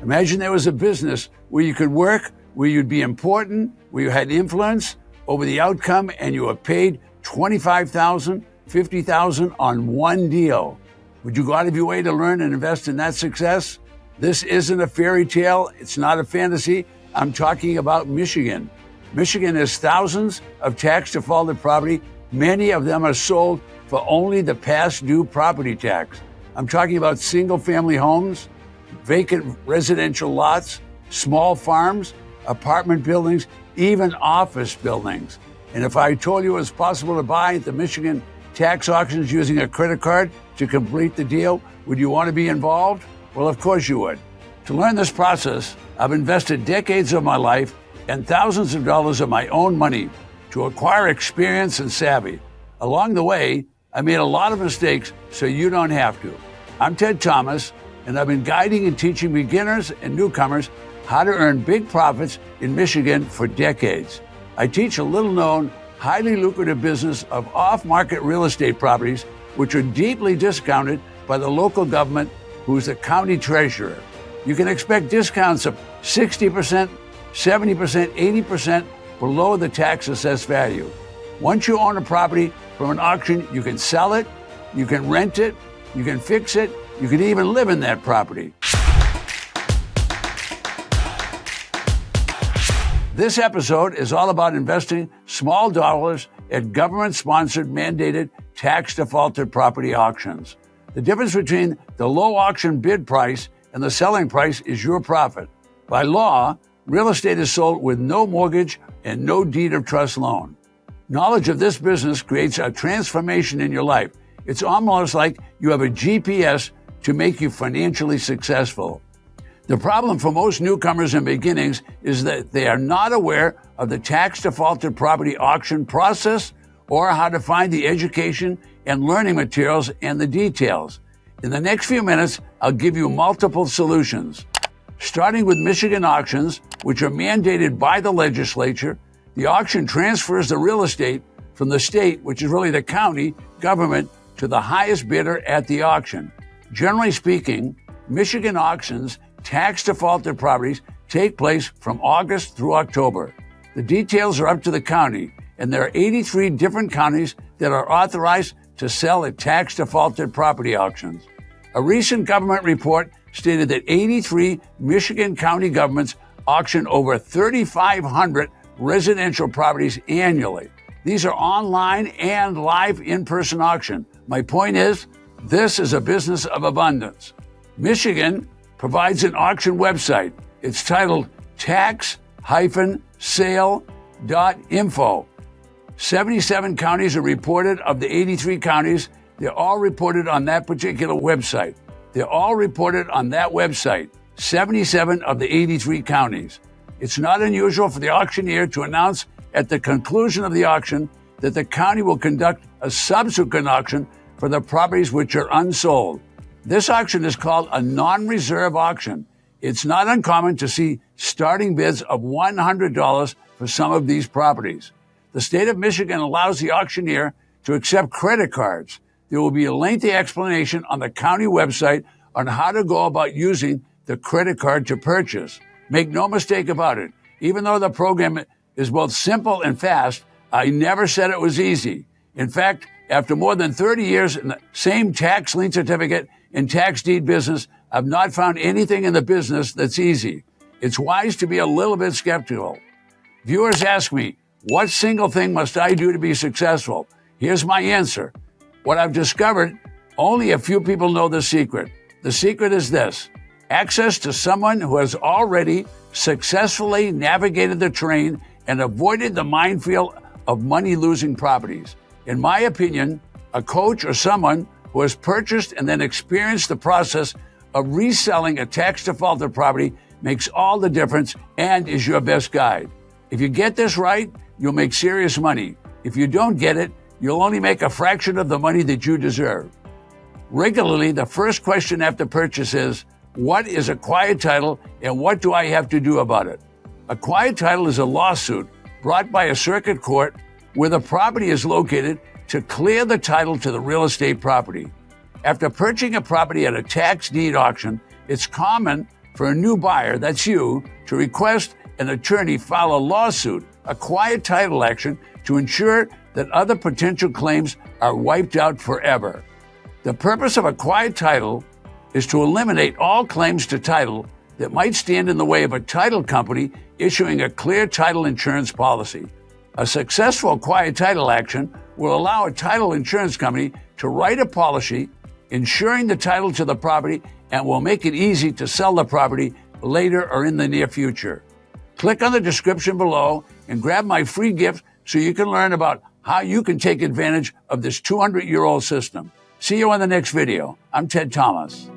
Imagine there was a business where you could work, where you'd be important, where you had influence over the outcome, and you were paid $25,000, $50,000 on one deal. Would you go out of your way to learn and invest in that success? This isn't a fairy tale. It's not a fantasy. I'm talking about Michigan. Michigan has thousands of tax defaulted property. Many of them are sold for only the past due property tax. I'm talking about single family homes, vacant residential lots, small farms, apartment buildings, even office buildings. And if I told you it was possible to buy at the Michigan tax auctions using a credit card to complete the deal, would you want to be involved? Well, of course you would. To learn this process, I've invested decades of my life and thousands of dollars of my own money to acquire experience and savvy. Along the way, I made a lot of mistakes so you don't have to. I'm Ted Thomas, and I've been guiding and teaching beginners and newcomers how to earn big profits in Michigan for decades. I teach a little-known, highly lucrative business of off-market real estate properties, which are deeply discounted by the local government, who's the county treasurer. You can expect discounts of 60%, 70%, 80% below the tax assessed value. Once you own a property from an auction, you can sell it, you can rent it, you can fix it, you can even live in that property. This episode is all about investing small dollars at government-sponsored, mandated, tax-defaulted property auctions. The difference between the low auction bid price and the selling price is your profit. By law, real estate is sold with no mortgage and no deed of trust loan. Knowledge of this business creates a transformation in your life. It's almost like you have a GPS to make you financially successful. The problem for most newcomers and beginnings is that they are not aware of the tax defaulted property auction process or how to find the education and learning materials and the details. In the next few minutes, I'll give you multiple solutions. Starting with Michigan auctions, which are mandated by the legislature, the auction transfers the real estate from the state, which is really the county government, to the highest bidder at the auction. Generally speaking, Michigan auctions tax defaulted properties take place from August through October. The details are up to the county, and there are 83 different counties that are authorized to sell at tax defaulted property auctions. A recent government report stated that 83 Michigan county governments auction over 3,500 residential properties annually. These are online and live in-person auction. My point is, this is a business of abundance. Michigan provides an auction website. It's titled tax-sale.info. 77 counties are reported. Of the 83 counties, they're all reported on that particular website. They're all reported on that website, 77 of the 83 counties. It's not unusual for the auctioneer to announce at the conclusion of the auction that the county will conduct a subsequent auction for the properties which are unsold. This auction is called a non-reserve auction. It's not uncommon to see starting bids of $100 for some of these properties. The state of Michigan allows the auctioneer to accept credit cards. There will be a lengthy explanation on the county website on how to go about using the credit card to purchase. Make no mistake about it. Even though the program is both simple and fast, I never said it was easy. In fact, after more than 30 years in the same tax lien certificate and tax deed business, I've not found anything in the business that's easy. It's wise to be a little bit skeptical. Viewers ask me, what single thing must I do to be successful? Here's my answer. What I've discovered, only a few people know the secret. The secret is this: access to someone who has already successfully navigated the terrain and avoided the minefield of money-losing properties. In my opinion, a coach or someone who has purchased and then experienced the process of reselling a tax defaulted property makes all the difference and is your best guide. If you get this right, you'll make serious money. If you don't get it, you'll only make a fraction of the money that you deserve. Regularly, the first question after purchase is, what is a quiet title and what do I have to do about it? A quiet title is a lawsuit brought by a circuit court where the property is located to clear the title to the real estate property. After purchasing a property at a tax deed auction, it's common for a new buyer, that's you, to request an attorney file a lawsuit, a quiet title action, to ensure that other potential claims are wiped out forever. The purpose of a quiet title is to eliminate all claims to title that might stand in the way of a title company issuing a clear title insurance policy. A successful quiet title action will allow a title insurance company to write a policy insuring the title to the property and will make it easy to sell the property later or in the near future. Click on the description below and grab my free gift so you can learn about how you can take advantage of this 200-year-old system. See you on the next video. I'm Ted Thomas.